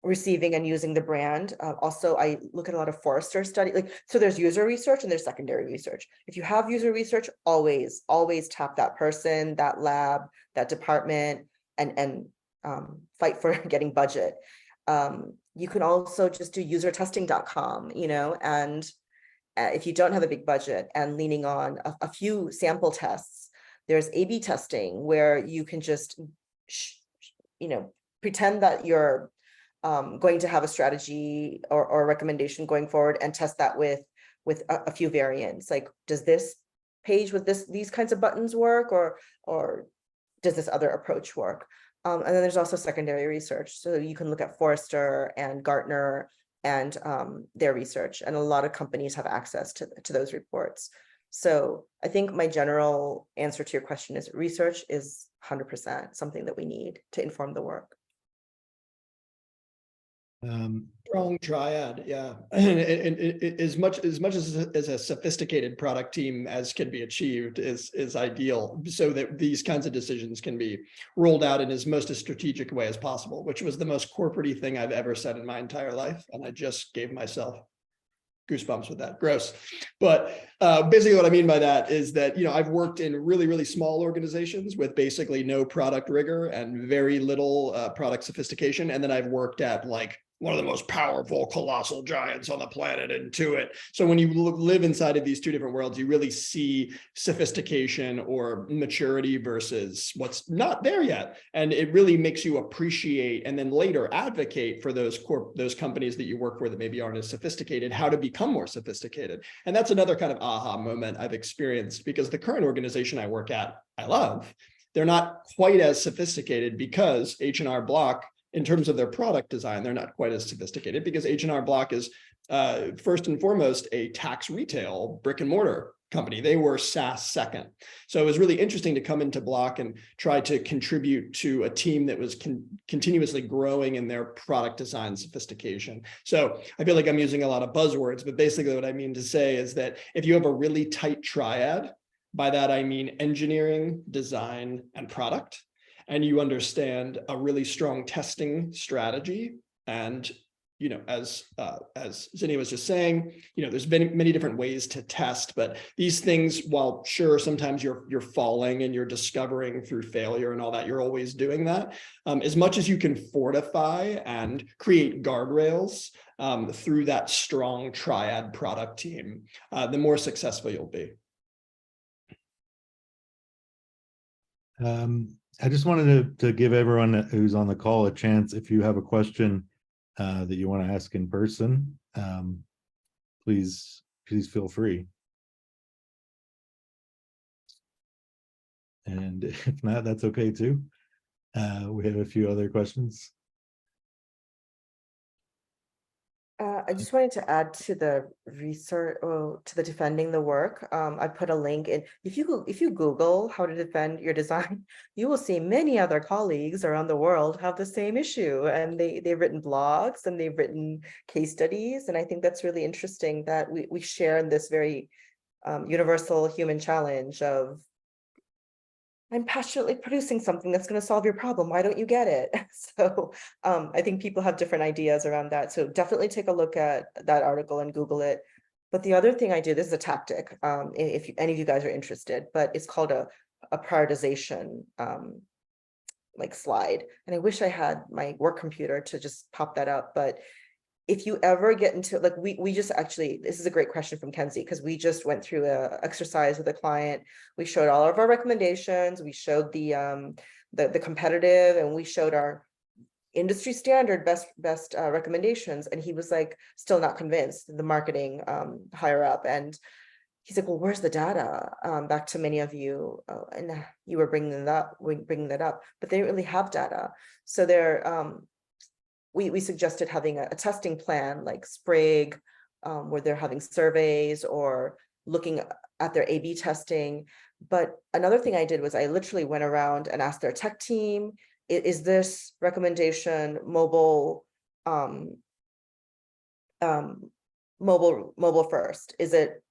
receiving and using the brand. Also, I look at a lot of Forrester study, like, so there's user research and there's secondary research. If you have user research, always tap that person, that lab, that department, and fight for getting budget. You can also just do usertesting.com, you know, and if you don't have a big budget and leaning on a few sample tests, there's A/B testing where you can just, you know, pretend that you're going to have a strategy or a recommendation going forward, and test that with a few variants. Like, does this page with these kinds of buttons work, or does this other approach work? And then there's also secondary research. So you can look at Forrester and Gartner and their research, and a lot of companies have access to those reports. So I think my general answer to your question is research is 100% something that we need to inform the work. Strong triad, yeah. And as much as a sophisticated product team as can be achieved is ideal, so that these kinds of decisions can be rolled out in as most a strategic way as possible, which was the most corporate-y thing I've ever said in my entire life, and I just gave myself goosebumps with that. Gross. But basically what I mean by that is that, you know, I've worked in really, really small organizations with basically no product rigor and very little product sophistication. And then I've worked at like one of the most powerful, colossal giants on the planet, Intuit. So when you live inside of these two different worlds, you really see sophistication or maturity versus what's not there yet. And it really makes you appreciate and then later advocate for those companies that you work for that maybe aren't as sophisticated, how to become more sophisticated. And that's another kind of aha moment I've experienced, because the current organization I work at, I love. They're not quite as sophisticated because H&R Block, in terms of their product design, they're not quite as sophisticated because H&R Block is first and foremost a tax retail brick and mortar company. They were SaaS second. So it was really interesting to come into Block and try to contribute to a team that was continuously growing in their product design sophistication. So I feel like I'm using a lot of buzzwords, but basically what I mean to say is that if you have a really tight triad, by that I mean engineering, design, and product, and you understand a really strong testing strategy. And, you know, as Zinnia was just saying, you know, there's many different ways to test, but these things, while sure, sometimes you're falling and you're discovering through failure and all that, you're always doing that. As much as you can fortify and create guardrails through that strong triad product team, the more successful you'll be. I just wanted to give everyone who's on the call a chance. If you have a question that you want to ask in person, please feel free. And if not, that's okay too. We have a few other questions. I just wanted to add to the research, to the defending the work. I put a link in. If you Google how to defend your design, you will see many other colleagues around the world have the same issue, and they've written blogs and they've written case studies. And I think that's really interesting that we share in this very universal human challenge of, I'm passionately producing something that's going to solve your problem. Why don't you get it? So I think people have different ideas around that. So definitely take a look at that article and Google it. But the other thing I do, this is a tactic, if any of you guys are interested, but it's called a prioritization like slide. And I wish I had my work computer to just pop that up. But if you ever get into, like, we just actually, this is a great question from Kenzie, because we just went through a exercise with a client. We showed all of our recommendations. We showed the competitive, and we showed our industry standard best recommendations. And he was like, still not convinced, the marketing higher up. And he's like, well, where's the data? Back to many of you, and you were bringing that up, but they didn't really have data. So they're, we suggested having a testing plan like Sprig, where they're having surveys or looking at their A/B testing. But another thing I did was I literally went around and asked their tech team, is this recommendation mobile first? Is it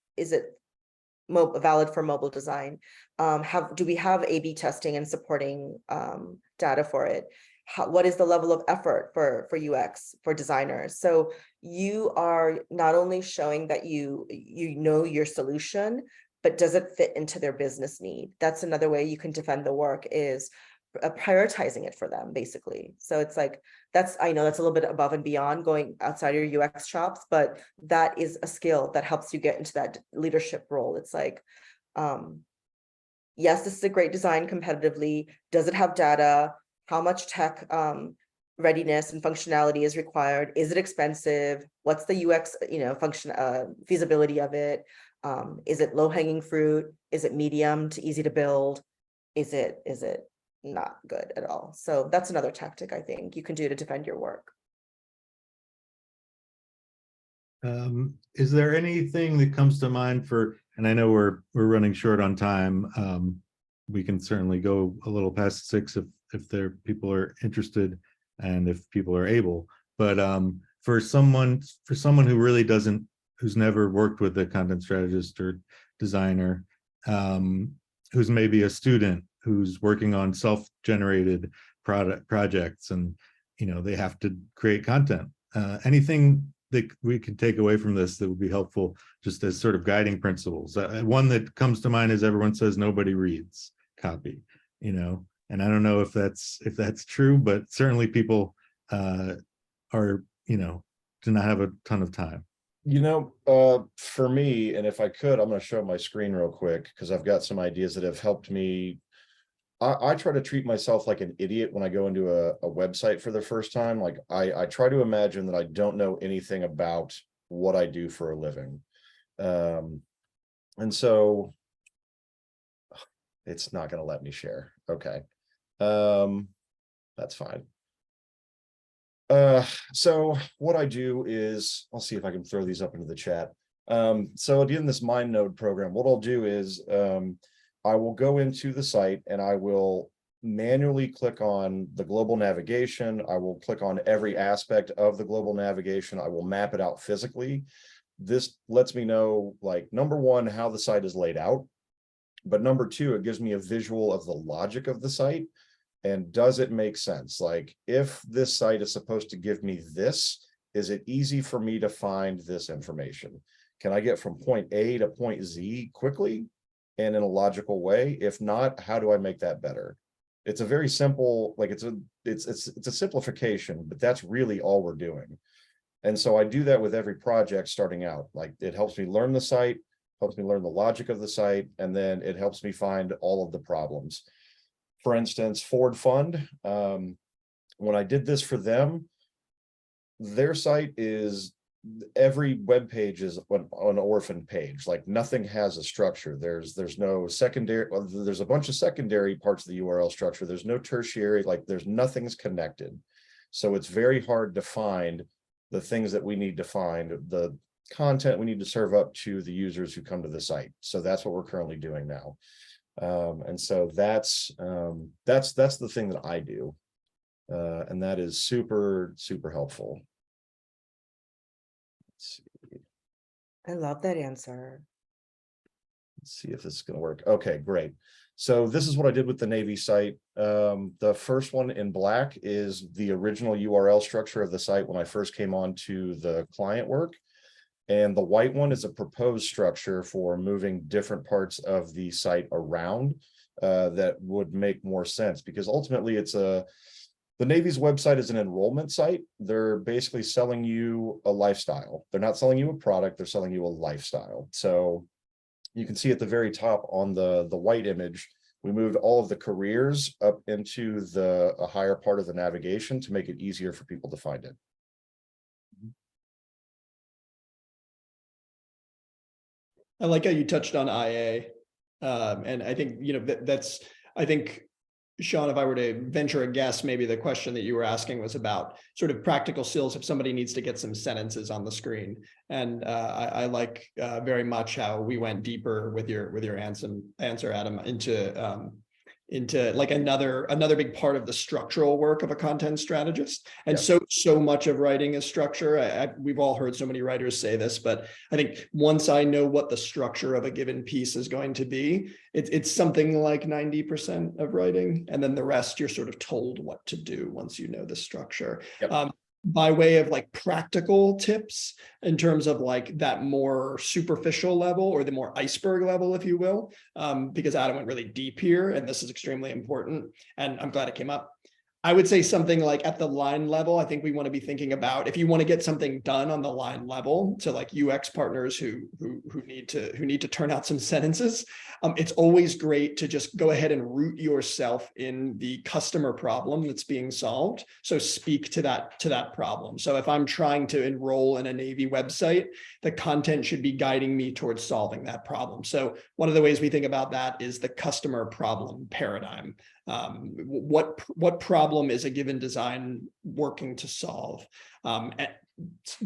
valid for mobile design? Do we have A/B testing and supporting data for it? What is the level of effort for UX, for designers? So you are not only showing that you know your solution, but does it fit into their business need? That's another way you can defend the work, is prioritizing it for them, basically. So it's like, I know that's a little bit above and beyond going outside your UX chops, but that is a skill that helps you get into that leadership role. It's like, yes, this is a great design competitively. Does it have data? How much tech readiness and functionality is required? Is it expensive? What's the UX, feasibility of it? Is it low-hanging fruit? Is it medium to easy to build? Is it not good at all? So that's another tactic I think you can do to defend your work. Is there anything that comes to mind for, and I know we're running short on time, we can certainly go a little past 6 if people are interested and if people are able. But for someone who really doesn't, who's never worked with a content strategist or designer, who's maybe a student who's working on self-generated projects, and they have to create content. Anything that we can take away from this that would be helpful, just as sort of guiding principles. One that comes to mind is everyone says nobody reads copy, and I don't know if that's true, but certainly people are, do not have a ton of time. For me, and if I could, I'm going to show my screen real quick because I've got some ideas that have helped me. I try to treat myself like an idiot when I go into a website for the first time. Like I try to imagine that I don't know anything about what I do for a living. And so it's not going to let me share. Okay. That's fine. So what I do is, I'll see if I can throw these up into the chat. So at the end of this MindNode program, what I'll do is, I will go into the site and I will manually click on the global navigation. I will click on every aspect of the global navigation. I will map it out physically. This lets me know, like, number one, how the site is laid out. But number two, it gives me a visual of the logic of the site. And does it make sense? Like, if this site is supposed to give me this, is it easy for me to find this information? Can I get from point A to point Z quickly and in a logical way? If not, how do I make that better? It's a very simple, like it's a simplification, but that's really all we're doing. And so I do that with every project starting out. Like, it helps me learn the site, helps me learn the logic of the site, and then it helps me find all of the problems. For instance, Ford Fund, when I did this for them, their site is, every web page is an orphan page. Like, nothing has a structure. There's no secondary, well, there's a bunch of secondary parts of the URL structure. There's no tertiary, like nothing's connected. So it's very hard to find the things that we need to find, the content we need to serve up to the users who come to the site. So that's what we're currently doing now. And so that's the thing that I do. And that is super, super helpful. Let's see. I love that answer. Let's see if this is going to work. Okay, great. So this is what I did with the Navy site. The first one in black is the original URL structure of the site when I first came on to the client work. And the white one is a proposed structure for moving different parts of the site around that would make more sense, because ultimately the Navy's website is an enrollment site. They're basically selling you a lifestyle. They're not selling you a product, they're selling you a lifestyle. So you can see at the very top on the white image, we moved all of the careers up into a higher part of the navigation to make it easier for people to find it. I like how you touched on IA. And I think, I think, Sean, if I were to venture a guess, maybe the question that you were asking was about sort of practical skills if somebody needs to get some sentences on the screen. And I like very much how we went deeper with your answer, Adam, into like another big part of the structural work of a content strategist. And so much of writing is structure. We've all heard so many writers say this, but I think once I know what the structure of a given piece is going to be, it's something like 90% of writing, and then the rest you're sort of told what to do once you know the structure. Yep. By way of like practical tips in terms of like that more superficial level or the more iceberg level, if you will, because Adam went really deep here and this is extremely important and I'm glad it came up. I would say something like at the line level, I think we want to be thinking about, if you want to get something done on the line level to like UX partners who need to turn out some sentences, it's always great to just go ahead and root yourself in the customer problem that's being solved. So speak to that problem. So if I'm trying to enroll in a Navy website, the content should be guiding me towards solving that problem. So one of the ways we think about that is the customer problem paradigm. What problem is a given design working to solve?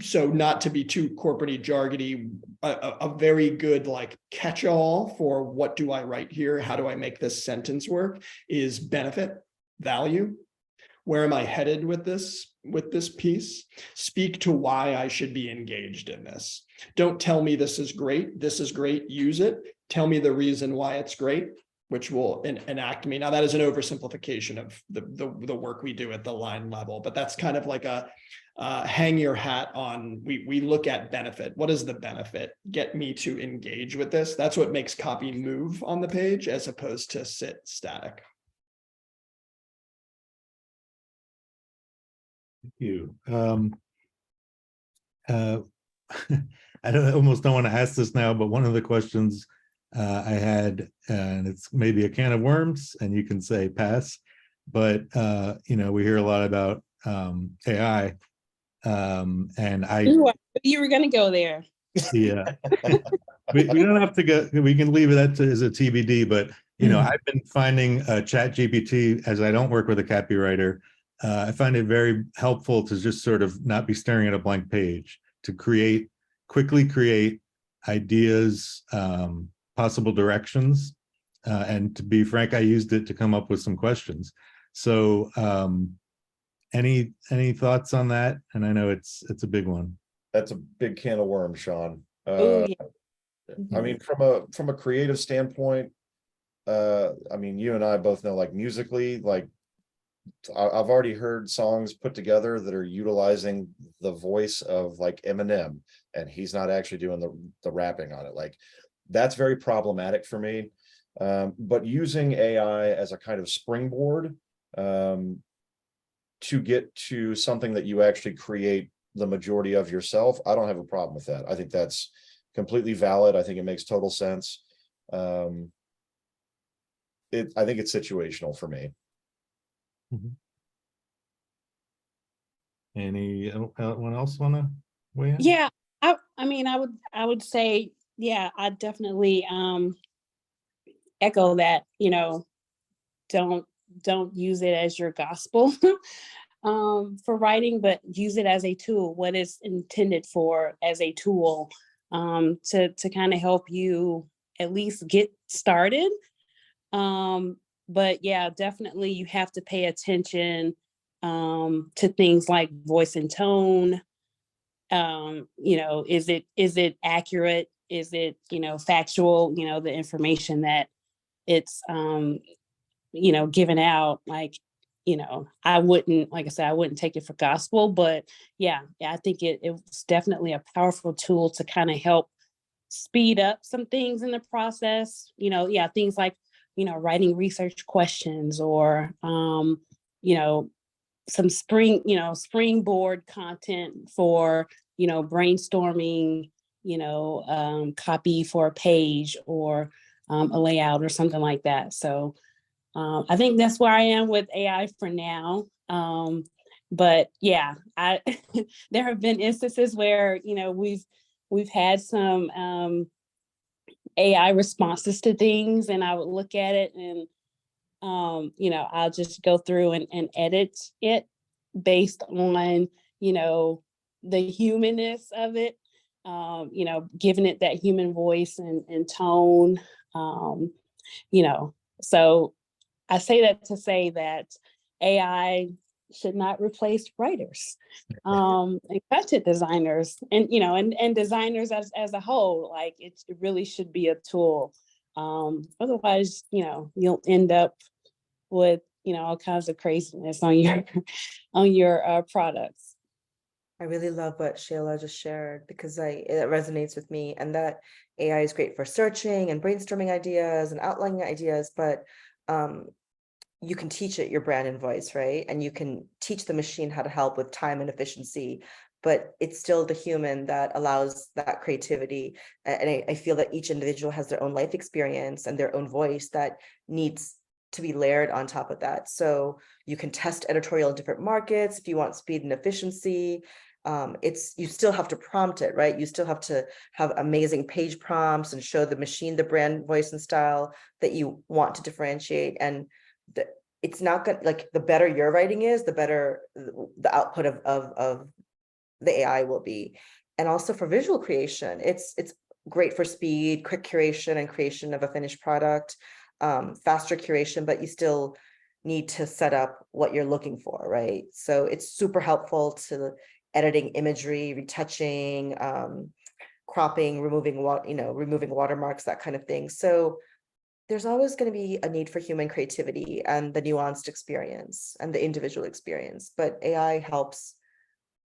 So not to be too corporate-y, jargony, a very good like catch-all for what do I write here? How do I make this sentence work? Is benefit, value. Where am I headed with this piece? Speak to why I should be engaged in this. Don't tell me this is great, use it. Tell me the reason why it's great, which will enact me. Now that is an oversimplification of the work we do at the line level, but that's kind of like a hang your hat on. We look at benefit. What is the benefit? Get me to engage with this. That's what makes copy move on the page as opposed to sit static. Thank you. I almost don't want to ask this now, but one of the questions I had, and it's maybe a can of worms, and you can say pass, but we hear a lot about AI, and You were gonna go there. yeah, we don't have to go. We can leave it as a TBD, but I've been finding Chat GPT, as I don't work with a copywriter. I find it very helpful to just sort of not be staring at a blank page, to quickly create ideas, possible directions. And to be frank, I used it to come up with some questions. So any thoughts on that? And I know it's a big one. That's a big can of worms, Sean. Oh, yeah. I mean, from a creative standpoint, I mean, you and I both know, like musically, like I've already heard songs put together that are utilizing the voice of like Eminem, and he's not actually doing the rapping on it. Like that's very problematic for me. But using AI as a kind of springboard to get to something that you actually create the majority of yourself, I don't have a problem with that. I think that's completely valid. I think it makes total sense. I think it's situational for me. Anyone else want to weigh in? Yeah, I mean, I would say, yeah, I definitely echo that. Don't use it as your gospel for writing, but use it as a tool. What it's intended for as a tool to kind of help you at least get started. But yeah, definitely you have to pay attention to things like voice and tone. Is it accurate? Is it, factual, the information that it's given out, like, I wouldn't, like I said, I wouldn't take it for gospel, but yeah, I think it's definitely a powerful tool to kind of help speed up some things in the process. Things like, writing research questions or, some springboard content for, brainstorming, copy for a page or a layout or something like that. So I think that's where I am with AI for now. But yeah, there have been instances where, we've had some AI responses to things, and I would look at it and I'll just go through and edit it based on, the humanness of it, giving it that human voice and tone. So I say that to say that AI should not replace writers and content designers and and designers as a whole. Like it really should be a tool. Otherwise, you'll end up with all kinds of craziness on your products. I really love what Shayla just shared because it resonates with me, and that AI is great for searching and brainstorming ideas and outlining ideas, but you can teach it your brand and voice, right? And you can teach the machine how to help with time and efficiency, but it's still the human that allows that creativity. And I feel that each individual has their own life experience and their own voice that needs to be layered on top of that. So you can test editorial in different markets if you want speed and efficiency. You still have to prompt it, right? You still have to have amazing page prompts and show the machine the brand voice and style that you want to differentiate. And it's not good. Like the better your writing is, the better the output of the AI will be. And also for visual creation, it's great for speed, quick curation and creation of a finished product, faster curation, but you still need to set up what you're looking for, right? So it's super helpful to editing imagery, retouching, cropping, removing removing watermarks, that kind of thing. So there's always going to be a need for human creativity and the nuanced experience and the individual experience, but AI helps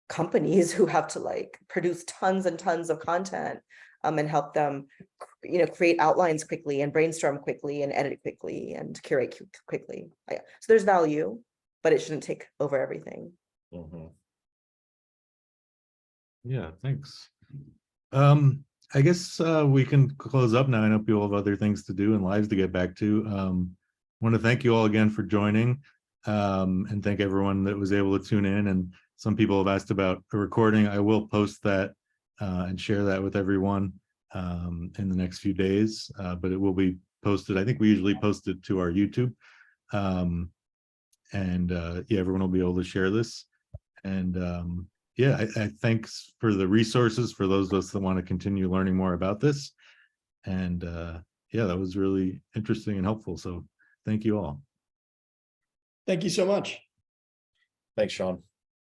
companies who have to like produce tons and tons of content and help them create outlines quickly and brainstorm quickly and edit quickly and curate quickly. So there's value, but it shouldn't take over everything. Mhm. Yeah, thanks. I guess we can close up now. I know people have other things to do and lives to get back to. Want to thank you all again for joining, and thank everyone that was able to tune in. And some people have asked about a recording. I will post that and share that with everyone in the next few days, but it will be posted. I think we usually post it to our YouTube. Yeah, everyone will be able to share this. And yeah, I thanks for the resources for those of us that want to continue learning more about this. And yeah, that was really interesting and helpful. So thank you all. Thank you so much. Thanks, Sean.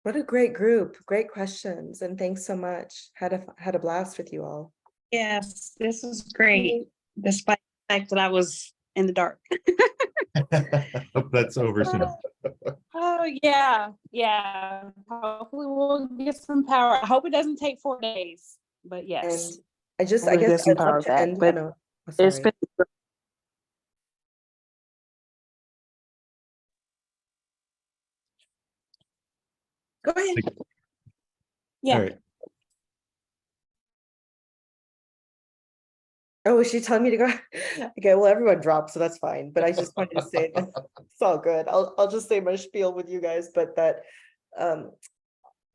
What a great group, great questions, and thanks so much. Had a blast with you all. Yes, this is great, despite the fact that I was in the dark. Hope that's over soon. Oh, yeah, yeah. Hopefully we'll get some power. I hope it doesn't take 4 days, but And yes. I We'll guess get some I'd power love to back, end but on a, It's sorry. been Go ahead. yeah. All right. Oh, is she telling me to go? Okay, well, everyone dropped, so that's fine. But I just wanted to say that it's all good. I'll just say my spiel with you guys, but that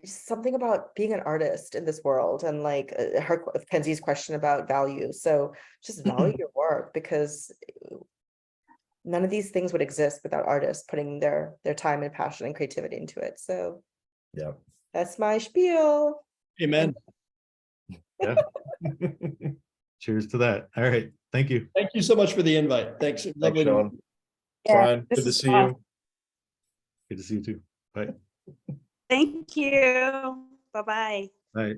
something about being an artist in this world and like Kenzie's question about value. So just value your work, because none of these things would exist without artists putting their time and passion and creativity into it. So Yeah. that's my spiel. Amen. Yeah. Cheers to that. All right. Thank you. Thank you so much for the invite. Thanks. Thanks, Lovely to meet Sean. you. Yeah, Brian, this good to is see awesome. you. Good to see you too. Bye. Thank you. Bye-bye. Bye.